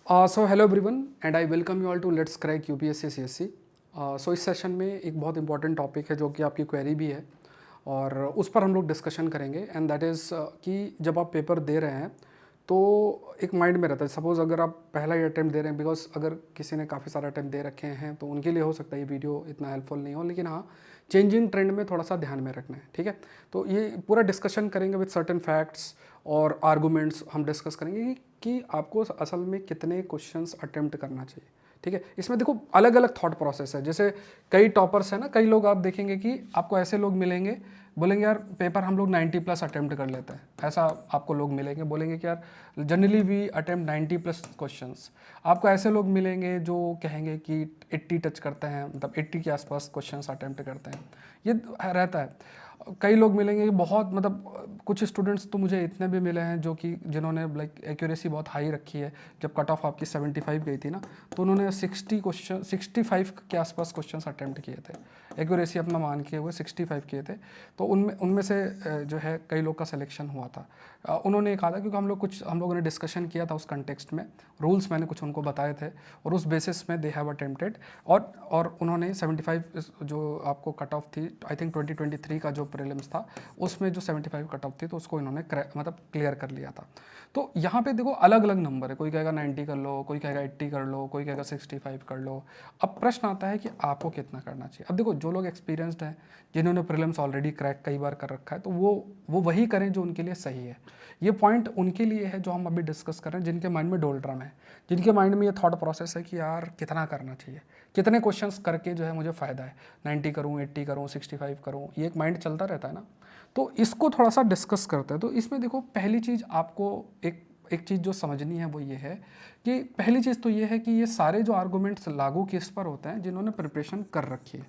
So hello everyone and I welcome you all to let's crack UPSC CSC. So इस session में एक बहुत important topic है जो कि आपकी क्वेरी भी है और उस पर हम लोग डिस्कशन करेंगे एंड दैट इज़ कि जब आप पेपर दे रहे हैं तो एक माइंड में रहता है। सपोज़ अगर आप पहला ही अटैम्प्ट दे रहे हैं, बिकॉज अगर किसी ने काफ़ी सारे अटैम्प्ट दे रखे हैं तो उनके लिए हो सकता है ये वीडियो इतना हेल्पफुल नहीं हो, लेकिन हाँ चेंजिंग ट्रेंड में थोड़ा सा ध्यान में रखना है। ठीक है, तो ये पूरा डिस्कशन करेंगे विद सर्टेन फैक्ट्स और आर्गूमेंट्स हम डिस्कस करेंगे कि आपको असल में कितने क्वेश्चंस अटेम्प्ट करना चाहिए। ठीक है, इसमें देखो अलग अलग थॉट प्रोसेस है। जैसे कई टॉपर्स हैं ना, कई लोग आप देखेंगे कि आपको ऐसे लोग मिलेंगे बोलेंगे यार पेपर हम लोग 90 प्लस अटेम्प्ट कर लेते हैं। ऐसा आपको लोग मिलेंगे बोलेंगे कि यार generally we attempt 90 plus questions. आपको ऐसे लोग मिलेंगे जो कहेंगे कि 80 टच करते हैं, मतलब 80 के आसपास क्वेश्चंस अटेम्प्ट करते हैं। ये रहता है। कई लोग मिलेंगे कि बहुत, मतलब कुछ स्टूडेंट्स तो मुझे इतने भी मिले हैं जो कि जिन्होंने लाइक एक्यूरेसी बहुत हाई रखी है। जब कट ऑफ आपकी 75 गई थी ना, तो उन्होंने 65 के आसपास क्वेश्चंस अटेम्प्ट किए थे। एक्यूरेसी अपना मान के हुए 65 किए थे। तो उनमें उनमें से जो है कई लोग का सिलेक्शन हुआ था। उन्होंने कहा था, क्योंकि हम लोगों ने डिस्कशन किया था उस कंटेक्स्ट में, रूल्स मैंने कुछ उनको बताए थे और उस बेसिस में दे हैव अटेम्प्टेड। और उन्होंने 75 जो आपको कट ऑफ थी, आई थिंक 2023 का जो प्रीलिम्स था उसमें जो 75 कट ऑफ थी, तो उसको इन्होंने मतलब क्लियर कर लिया था। तो यहाँ पे देखो अलग अलग नंबर है, कोई कहेगा 90 कर लो, कोई कहेगा 80 कर लो, कोई कहेगा 65 कर लो। अब प्रश्न आता है कि आपको कितना करना चाहिए। अब देखो जो लोग एक्सपीरियंस्ड हैं, जिन्होंने प्रीलिम्स ऑलरेडी क्रैक कई बार कर रखा है, तो वो वही करें जो उनके लिए सही है। ये पॉइंट उनके लिए है जो हम अभी डिस्कस कर रहे हैं, जिनके माइंड में डोलड्रम है, जिनके माइंड में ये थॉट प्रोसेस है कि यार कितना करना चाहिए, कितने क्वेश्चंस करके जो है मुझे फ़ायदा है, 90 करूँ, 80 करूँ, 65 करूँ, ये एक माइंड चलता रहता है ना। तो इसको थोड़ा सा डिस्कस करते हैं। तो इसमें देखो पहली चीज़ आपको एक चीज़ जो समझनी है वो ये है कि पहली चीज़ तो ये है कि ये सारे जो आर्गूमेंट्स लागू किस पर होते हैं, जिन्होंने प्रिपरेशन कर रखी है।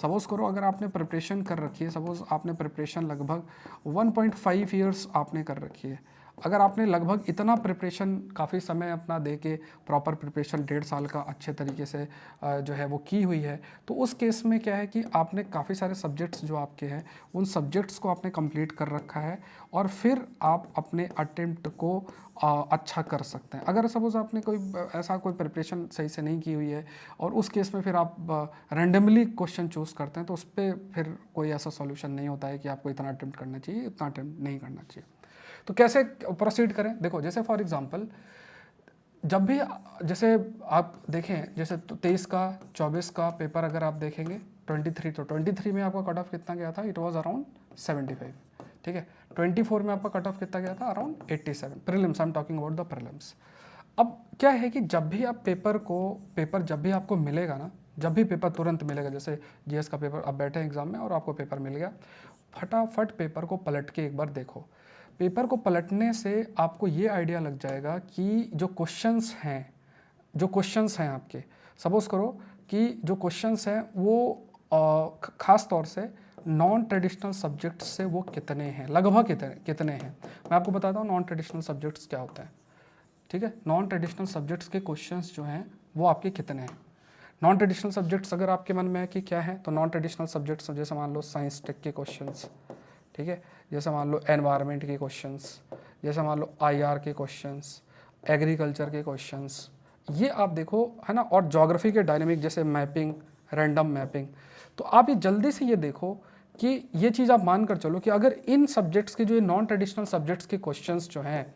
सपोज़ करो अगर आपने प्रिपरेशन कर रखी है, सपोज़ आपने प्रिपरेशन लगभग 1.5 ईयर्स आपने कर रखी है। अगर आपने लगभग इतना प्रिपरेशन काफ़ी समय अपना दे के प्रॉपर प्रिपरेशन 1.5 साल का अच्छे तरीके से जो है वो की हुई है, तो उस केस में क्या है कि आपने काफ़ी सारे सब्जेक्ट्स जो आपके हैं उन सब्जेक्ट्स को आपने कंप्लीट कर रखा है और फिर आप अपने अटेम्प्ट को अच्छा कर सकते हैं। अगर सपोज़ आपने कोई ऐसा कोई प्रिपरेशन सही से नहीं की हुई है और उस केस में फिर आप रैंडमली क्वेश्चन चूज़ करते हैं, तो उस पर फिर कोई ऐसा सॉल्यूशन नहीं होता है कि आपको इतना अटेम्प्ट करना चाहिए, इतना अटेम्प्ट नहीं करना चाहिए। तो कैसे प्रोसीड करें? देखो जैसे फॉर एग्जांपल जब भी जैसे आप देखें, जैसे 23 का 24 का पेपर अगर आप देखेंगे 23, तो 23 में आपका कट ऑफ कितना गया था? It was around 75। ठीक है, 24 में आपका कट ऑफ कितना गया था? Around 87। Prelims, I am talking about the prelims. अब क्या है कि जब भी आप पेपर जब भी आपको मिलेगा ना, जब भी पेपर तुरंत मिलेगा, जैसे जीएस का पेपर आप बैठे एग्जाम में और आपको पेपर मिल गया, फटाफट पेपर को पलट के एक बार देखो। पेपर को पलटने से आपको ये आइडिया लग जाएगा कि जो क्वेश्चंस हैं आपके, सपोज करो कि जो क्वेश्चंस हैं वो खास तौर से नॉन ट्रेडिशनल सब्जेक्ट्स से वो कितने हैं, लगभग कितने हैं। मैं आपको बताता हूँ नॉन ट्रेडिशनल सब्जेक्ट्स क्या होता है। ठीक है, नॉन ट्रेडिशनल सब्जेक्ट्स के क्वेश्चंस जो हैं वो आपके कितने हैं। नॉन ट्रेडिशनल सब्जेक्ट्स अगर आपके मन में है कि क्या है, तो नॉन ट्रेडिशनल सब्जेक्ट्स जैसे मान लो साइंस टेक के क्वेश्चंस, ठीक है, जैसे मान लो एनवायरनमेंट के क्वेश्चंस, जैसे मान लो आईआर के क्वेश्चंस, एग्रीकल्चर के क्वेश्चंस, ये आप देखो है ना। और ज्योग्राफी के डायनेमिक जैसे मैपिंग, रैंडम मैपिंग। तो आप ये जल्दी से ये देखो कि ये चीज़ आप मान कर चलो कि अगर इन सब्जेक्ट्स के जो ये नॉन ट्रेडिशनल सब्जेक्ट्स के क्वेश्चंस जो हैं,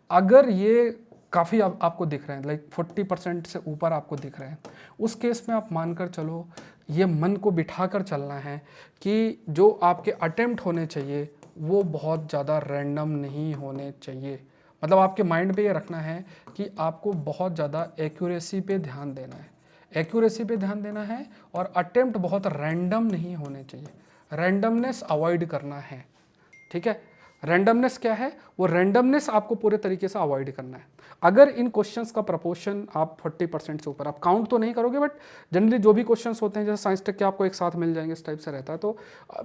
अगर ये काफ़ी आपको दिख रहे हैं, लाइक 40% से ऊपर आपको दिख रहे हैं, उस केस में आप मानकर चलो, ये मन को बिठा कर चलना है कि जो आपके अटेम्प्ट होने चाहिए वो बहुत ज़्यादा रैंडम नहीं होने चाहिए। मतलब आपके माइंड पे ये रखना है कि आपको बहुत ज़्यादा एक्यूरेसी पे ध्यान देना है, एक्यूरेसी पे ध्यान देना है, और अटेम्प्ट बहुत रैंडम नहीं होने चाहिए, रैंडमनेस अवॉइड करना है। ठीक है, रैंडमनेस क्या है? वो रैंडमनेस आपको पूरे तरीके से अवॉइड करना है। अगर इन क्वेश्चंस का प्रपोर्शन आप 40% से ऊपर, आप काउंट तो नहीं करोगे बट जनरली जो भी क्वेश्चंस होते हैं, जैसे साइंस टेक के आपको एक साथ मिल जाएंगे, इस टाइप से रहता है, तो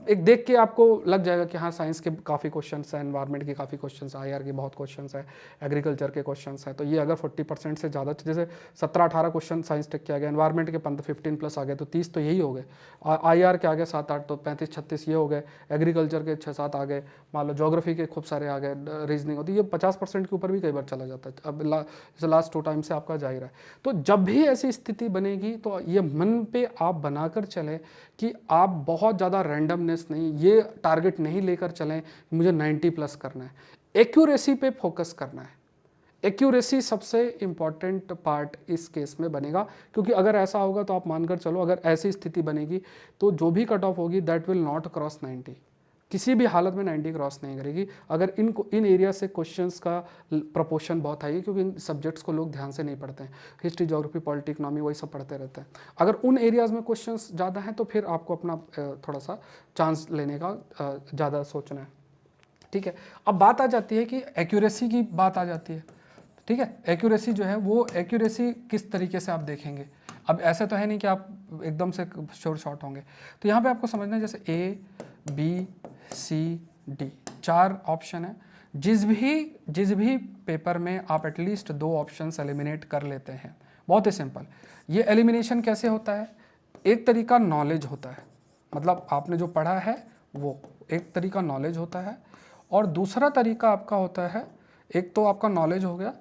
एक देख के आपको लग जाएगा कि हाँ साइंस के काफ़ी क्वेश्चंस हैं, एनवायरनमेंट के काफ़ी क्वेश्चंस हैं, आईआर के बहुत क्वेश्चंस हैं, एग्रीकल्चर के क्वेश्चंस हैं। तो ये अगर 40% से ज़्यादा, जैसे 17-18 क्वेश्चन साइंस टेक के आ गए, एनवायरनमेंट के 15 प्लस आ गए, तो 30 तो यही हो गए, आईआर के आ गए 7-8, तो 35-36 ये हो गए, एग्रीकल्चर के 6-7 आ गए, मान लो ज्योग्राफी के खूब सारे आ गए, रीजनिंग होती है, ये 50% के ऊपर भी कई बार चला जाता है। अब जैसे लास्ट 2 टाइम से आपका जा ही रहा है। तो जब भी ऐसी स्थिति बनेगी तो ये मन पे आप बनाकर चलें कि आप बहुत ज़्यादा रैंडमनेस नहीं, ये टारगेट नहीं लेकर चलें कि मुझे 90+ करना है। एक्यूरेसी पे फोकस करना है। एक्यूरेसी सबसे इम्पॉर्टेंट पार्ट इस केस में बनेगा, क्योंकि अगर ऐसा होगा तो आप मानकर चलो, अगर ऐसी स्थिति बनेगी तो जो भी कट ऑफ होगी दैट विल नॉट क्रॉस 90, किसी भी हालत में 90 क्रॉस नहीं करेगी। अगर इन एरिया से क्वेश्चंस का प्रपोर्शन बहुत हाई है, क्योंकि इन सब्जेक्ट्स को लोग ध्यान से नहीं पढ़ते हैं, हिस्ट्री, ज्योग्राफी, पॉलिटी, इकोनॉमी वही सब पढ़ते रहते हैं। अगर उन एरियाज़ में क्वेश्चंस ज़्यादा हैं तो फिर आपको अपना थोड़ा सा चांस लेने का ज़्यादा सोचना है। ठीक है, अब बात आ जाती है कि एक्यूरेसी की बात आ जाती है। ठीक है, एक्यूरेसी जो है वो एक्यूरेसी किस तरीके से आप देखेंगे। अब ऐसे तो है नहीं कि आप एकदम से श्योर शॉट होंगे। तो यहाँ पे आपको समझना है, जैसे A B C D 4 option है। जिस भी पेपर में आप एटलीस्ट 2 ऑप्शंस एलिमिनेट कर लेते हैं, बहुत ही सिंपल। ये एलिमिनेशन कैसे होता है? एक तरीका नॉलेज होता है, मतलब आपने जो पढ़ा है वो एक तरीका नॉलेज होता है, और दूसरा तरीका आपका होता है, एक तो आपका नॉलेज हो गया,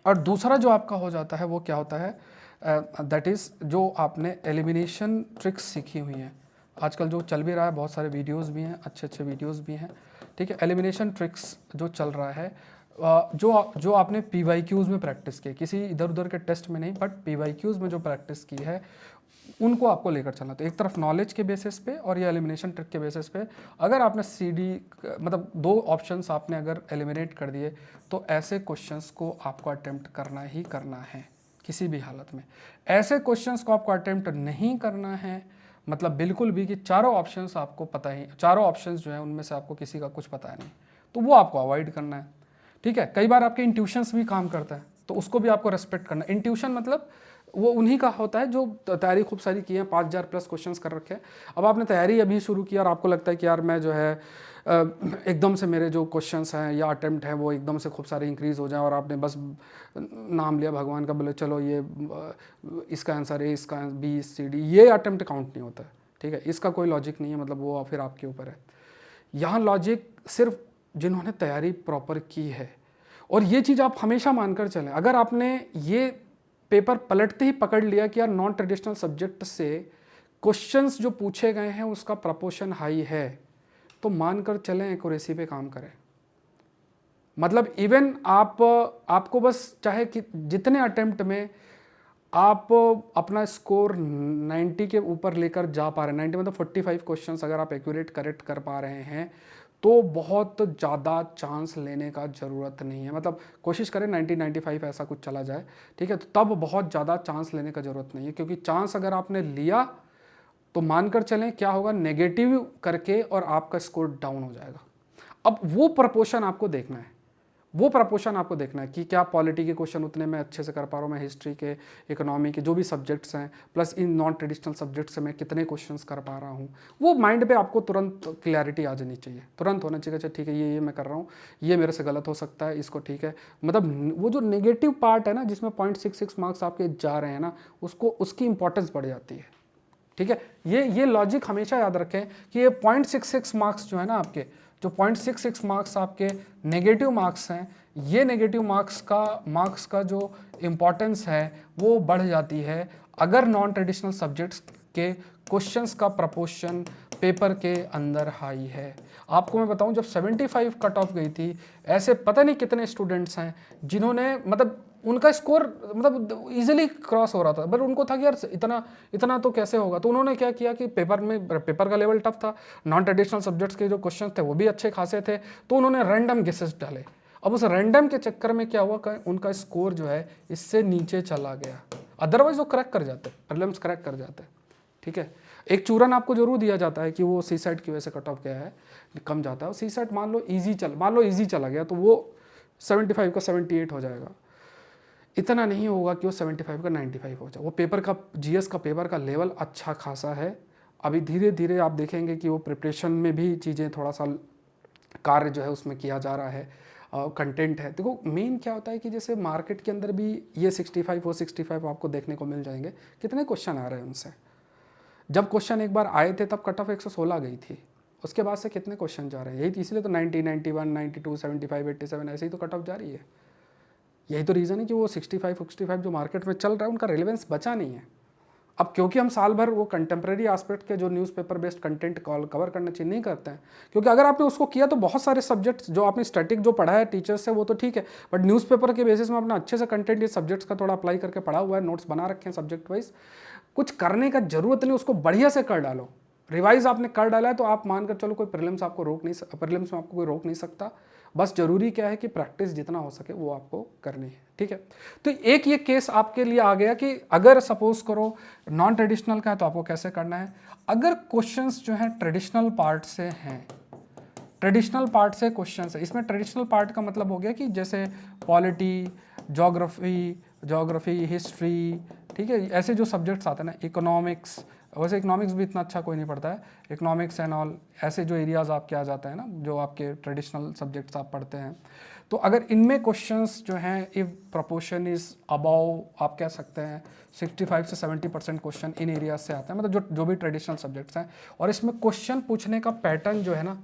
और दूसरा जो आपका हो जाता है वो क्या होता है, दैट इज़ जो आपने एलिमिनेशन ट्रिक्स सीखी हुई हैं। आजकल जो चल भी रहा है, बहुत सारे वीडियोस भी हैं, अच्छे अच्छे वीडियोस भी हैं। ठीक है, एलिमिनेशन ट्रिक्स जो चल रहा है, जो आपने PYQs में प्रैक्टिस की, किसी इधर उधर के टेस्ट में नहीं, बट PYQs में जो प्रैक्टिस की है उनको आपको लेकर चलना। तो एक तरफ नॉलेज के बेसिस पे और ये एलिमिनेशन ट्रिक के बेसिस पे, अगर आपने CD मतलब 2 ऑप्शंस आपने अगर एलिमिनेट कर दिए तो ऐसे क्वेश्चंस को आपको अटेम्प्ट करना ही करना है किसी भी हालत में। ऐसे क्वेश्चंस को आपको अटेम्प्ट नहीं करना है, मतलब बिल्कुल भी कि चारों ऑप्शंस आपको पता ही, चारों ऑप्शंस जो है उनमें से आपको किसी का कुछ पता नहीं, तो वो आपको अवॉइड करना है। ठीक है, कई बार आपके इंट्यूशंस भी काम करता है, तो उसको भी आपको रेस्पेक्ट करना है। इंट्यूशन मतलब वो उन्हीं का होता है जो तैयारी खूब सारी की है, 5000+ क्वेश्चंस कर रखे हैं। अब आपने तैयारी अभी शुरू की और आपको लगता है कि यार मैं जो है एकदम से मेरे जो क्वेश्चंस हैं या अटेम्प्ट हैं वो एकदम से खूब सारे इंक्रीज़ हो जाएं, और आपने बस नाम लिया भगवान का, बोले चलो ये इसका आंसर है, इसका BCD, ये अटेम्प्ट काउंट नहीं होता है। ठीक है, इसका कोई लॉजिक नहीं है, मतलब वो फिर आपके ऊपर है। यहाँ लॉजिक सिर्फ जिन्होंने तैयारी प्रॉपर की है, और ये चीज़ आप हमेशा मानकर चलें, अगर आपने ये पेपर पलटते ही पकड़ लिया कि यार नॉन ट्रेडिशनल सब्जेक्ट से क्वेश्चंस जो पूछे गए हैं उसका प्रपोर्शन हाई है, तो मानकर चलें एक्यूरेसी पे काम करें। मतलब इवन आपको बस चाहे कि जितने अटेम्प्ट में आप अपना स्कोर 90 के ऊपर लेकर जा पा रहे हैं, 90 मतलब 45 क्वेश्चंस अगर आप एक्यूरेट करेक्ट कर पा रहे हैं, तो बहुत ज़्यादा चांस लेने का ज़रूरत नहीं है। मतलब कोशिश करें 90-95 ऐसा कुछ चला जाए, ठीक है, तो तब बहुत ज़्यादा चांस लेने का ज़रूरत नहीं है, क्योंकि चांस अगर आपने लिया तो मानकर चलें क्या होगा, नेगेटिव करके और आपका स्कोर डाउन हो जाएगा। अब वो प्रपोर्शन आपको देखना है, वो प्रपोर्शन आपको देखना है कि क्या पॉलिटी के क्वेश्चन उतने में अच्छे से कर पा रहा हूँ मैं, हिस्ट्री के, इकोनॉमी के जो भी सब्जेक्ट्स हैं, plus in non traditional subject से मैं कितने क्वेश्चंस कर पा रहा हूँ। वो माइंड पे आपको तुरंत क्लैरिटी आ जानी चाहिए, तुरंत होना चाहिए, अच्छा ठीक है ये मैं कर रहा हूँ, ये मेरे से गलत हो सकता है, इसको ठीक है। मतलब वो जो नेगेटिव पार्ट है ना, जिसमें 0.66 मार्क्स आपके जा रहे हैं ना, उसको उसकी इंपॉर्टेंस बढ़ जाती है। ठीक है, ये लॉजिक हमेशा याद रखें कि ये 0.66 मार्क्स जो है ना आपके, जो 0.66 मार्क्स आपके नेगेटिव मार्क्स हैं, ये नेगेटिव मार्क्स का जो इम्पोर्टेंस है वो बढ़ जाती है अगर नॉन ट्रेडिशनल सब्जेक्ट्स के क्वेश्चंस का प्रपोर्शन पेपर के अंदर हाई है। आपको मैं बताऊं, जब 75 कट ऑफ गई थी, ऐसे पता नहीं कितने स्टूडेंट्स हैं जिन्होंने, मतलब उनका स्कोर मतलब इजीली क्रॉस हो रहा था, बट उनको था कि यार इतना इतना तो कैसे होगा। तो उन्होंने क्या किया कि पेपर का लेवल टफ था, नॉन ट्रेडिशनल सब्जेक्ट्स के जो क्वेश्चन थे वो भी अच्छे खासे थे, तो उन्होंने रैंडम गेसेस डाले। अब उस रैंडम के चक्कर में क्या हुआ कि उनका स्कोर जो है इससे नीचे चला गया, अदरवाइज वो क्रैक कर जाते, प्रीलिम्स क्रैक कर जाते। ठीक है, एक चूरन आपको जरूर दिया जाता है कि वो CSET की वजह से कट ऑफ गया है, कम जाता है। CSET मान लो इजी चला गया तो वो 75 का 78 हो जाएगा, इतना नहीं होगा कि वो 75 का 95 हो जाए। वो पेपर का GS का पेपर का लेवल अच्छा खासा है। अभी धीरे धीरे आप देखेंगे कि वो प्रिपरेशन में भी चीज़ें थोड़ा सा कार्य जो है उसमें किया जा रहा है, कंटेंट है। देखो मेन क्या होता है कि जैसे मार्केट के अंदर भी ये 65 वो 65 आपको देखने को मिल जाएंगे। कितने क्वेश्चन आ रहे हैं उनसे, जब क्वेश्चन एक बार आए थे तब कट ऑफ 116 गई थी, उसके बाद से कितने क्वेश्चन जा रहे हैं, यही इसलिए तो 90, 91, 92, 75, 87 ऐसे ही तो कट ऑफ जा रही है। यही तो रीज़न है कि वो 65, 65 जो मार्केट में चल रहा है उनका रिलेवेंस बचा नहीं है। अब क्योंकि हम साल भर वो कंटेम्प्रेरी एस्पेक्ट के जो न्यूज़पेपर बेस्ड कंटेंट कवर करना चाहिए नहीं करते हैं, क्योंकि अगर आपने उसको किया तो बहुत सारे सब्जेक्ट्स जो आपने स्टैटिक जो पढ़ा है टीचर से वो तो ठीक है, बट न्यूज़पेपर के बेसिस में अपना अच्छे से कंटेंट ये सब्जेक्ट्स का थोड़ा अप्लाई करके पढ़ा हुआ है, नोट्स बना रखे हैं सब्जेक्ट वाइज, कुछ करने का जरूरत नहीं, उसको बढ़िया से कर डालो। रिवाइज आपने कर डाला है तो आप मानकर चलो कोई प्रीलिम्स आपको प्रीलिम्स में आपको कोई रोक नहीं सकता। बस जरूरी क्या है कि प्रैक्टिस जितना हो सके वो आपको करनी है, ठीक है। तो एक ये केस आपके लिए आ गया कि अगर सपोज करो नॉन ट्रेडिशनल का है तो आपको कैसे करना है। अगर क्वेश्चंस जो है ट्रेडिशनल पार्ट से हैं, ट्रेडिशनल पार्ट से क्वेश्चंस है, इसमें ट्रेडिशनल पार्ट का मतलब हो गया कि जैसे पॉलिटी, ज्योग्राफी, हिस्ट्री, ठीक है, ऐसे जो सब्जेक्ट्स आते हैं ना, इकोनॉमिक्स, वैसे इकोनॉमिक्स भी इतना अच्छा कोई नहीं पढ़ता है, इकोनॉमिक्स एंड ऑल, ऐसे जो एरियाज आपके आ जाते हैं ना, जो आपके ट्रेडिशनल सब्जेक्ट्स आप पढ़ते हैं, तो अगर इनमें क्वेश्चंस जो हैं इफ प्रपोर्शन इज अबाउ, आप कह सकते हैं 65 से 70% क्वेश्चन इन एरियाज से आते हैं, मतलब जो भी ट्रेडिशनल सब्जेक्ट्स हैं। और इसमें क्वेश्चन पूछने का पैटर्न जो है ना,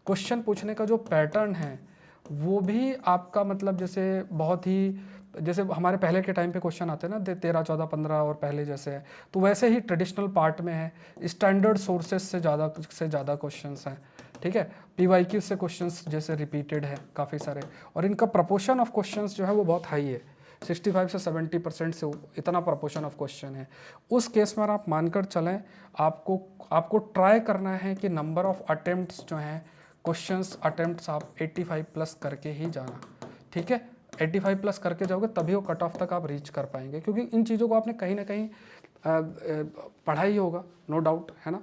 क्वेश्चन पूछने का जो पैटर्न है वो भी आपका मतलब जैसे बहुत ही, जैसे हमारे पहले के टाइम पे क्वेश्चन आते हैं ना 13, 14, 15 और पहले जैसे है, तो वैसे ही ट्रेडिशनल पार्ट में है, स्टैंडर्ड सोर्सेज से ज़्यादा क्वेश्चंस हैं, ठीक है। पीवाईक्यू से क्वेश्चंस जैसे रिपीटेड है काफ़ी सारे, और इनका प्रपोर्शन ऑफ क्वेश्चंस जो है वो बहुत हाई है, 65 से 70% से इतना प्रपोर्शन ऑफ क्वेश्चन है। उस केस में आप मानकर चलें, आपको ट्राई करना है कि नंबर ऑफ अटेम्प्ट्स जो हैं, क्वेश्चंस अटेम्प्ट्स आप 85 प्लस करके ही जाना, ठीक है। 85 प्लस करके जाओगे तभी वो कट ऑफ तक आप रीच कर पाएंगे, क्योंकि इन चीज़ों को आपने कहीं ना कहीं पढ़ा ही होगा, नो डाउट, है ना,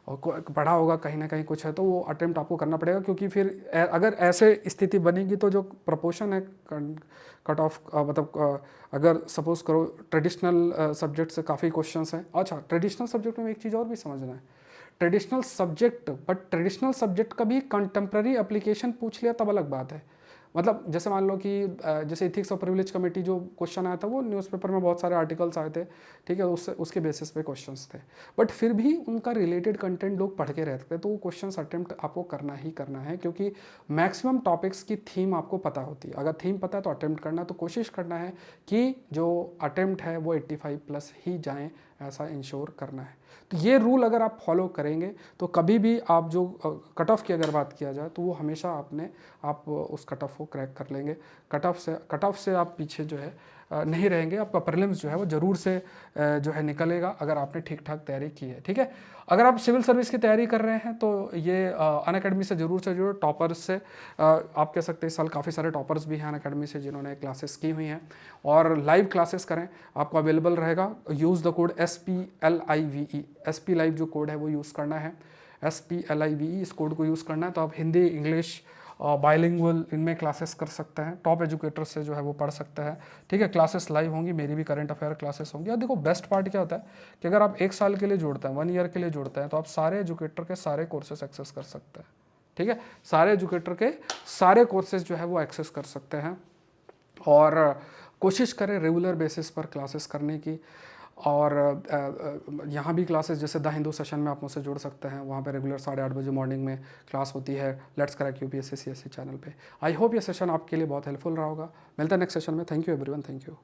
और पढ़ा होगा कहीं ना कहीं कुछ है, तो वो अटेम्प्ट आपको करना पड़ेगा, क्योंकि फिर अगर ऐसे स्थिति बनेगी तो जो प्रपोर्शन है कट ऑफ, मतलब अगर सपोज करो ट्रेडिशनल सब्जेक्ट से काफ़ी क्वेश्चंस हैं। अच्छा, ट्रेडिशनल सब्जेक्ट में एक चीज़ और भी समझना है, traditional subject, but traditional subject का भी कंटेम्प्रेरी एप्लीकेशन पूछ लिया तब अलग बात है। मतलब जैसे मान लो कि जैसे इथिक्स और प्रिविलेज कमेटी जो क्वेश्चन आया था वो न्यूज़पेपर में बहुत सारे आर्टिकल्स आए थे, ठीक है, उसके बेसिस पे क्वेश्चंस थे, बट फिर भी उनका रिलेटेड कंटेंट लोग पढ़ के रहते थे, तो वो क्वेश्चंस अटेम्प्ट आपको करना ही करना है, क्योंकि मैक्सिमम टॉपिक्स की थीम आपको पता होती है। अगर थीम पता है तो अटेम्प्ट करना, तो कोशिश करना है कि जो अटेम्प्ट है वो 85 प्लस ही जाएँ, ऐसा इंश्योर करना है। तो ये रूल अगर आप फॉलो करेंगे तो कभी भी आप जो कट ऑफ की अगर बात किया जाए तो वो हमेशा आप उस कट ऑफ को क्रैक कर लेंगे। कट ऑफ से आप पीछे जो है नहीं रहेंगे, आपका प्रीलिम्स जो है वो ज़रूर से जो है निकलेगा अगर आपने ठीक ठाक तैयारी की है, ठीक है। अगर आप सिविल सर्विस की तैयारी कर रहे हैं तो ये अनअकैडमी से ज़रूर टॉपर्स से आप कह सकते हैं, इस साल काफ़ी सारे टॉपर्स भी हैं अनअकैडमी से जिन्होंने क्लासेस की हुई हैं, और लाइव क्लासेस करें, आपको अवेलेबल रहेगा। Use the code SPLIVE, SP live जो कोड है वो यूज़ करना है, SPLIVE इस कोड को यूज़ करना है, तो आप हिंदी, इंग्लिश, बाइलिंगुअल इनमें क्लासेस कर सकते हैं, टॉप एजुकेटर से जो है वो पढ़ सकता है, ठीक है। क्लासेस लाइव होंगी, मेरी भी करंट अफेयर क्लासेस होंगी। और देखो बेस्ट पार्ट क्या होता है कि अगर आप 1 साल के लिए जोड़ते हैं, 1 ईयर के लिए जोड़ते हैं, तो आप सारे एजुकेटर के सारे कोर्सेज एक्सेस कर सकते हैं, ठीक है। सारे एजुकेटर के सारे कोर्सेज जो है वो एक्सेस कर सकते हैं, और कोशिश करें रेगुलर बेसिस पर क्लासेस करने की। और यहाँ भी क्लासेस जैसे द हिंदू सेशन में आप मुझसे जुड़ सकते हैं, वहाँ पे रेगुलर 8:30 बजे मॉर्निंग में क्लास होती है let's crack UPSC CSC channel पे। आई होप ये सेशन आपके लिए बहुत हेल्पफुल रहा होगा। मिलता है नेक्स्ट सेशन में। Thank you everyone, thank you.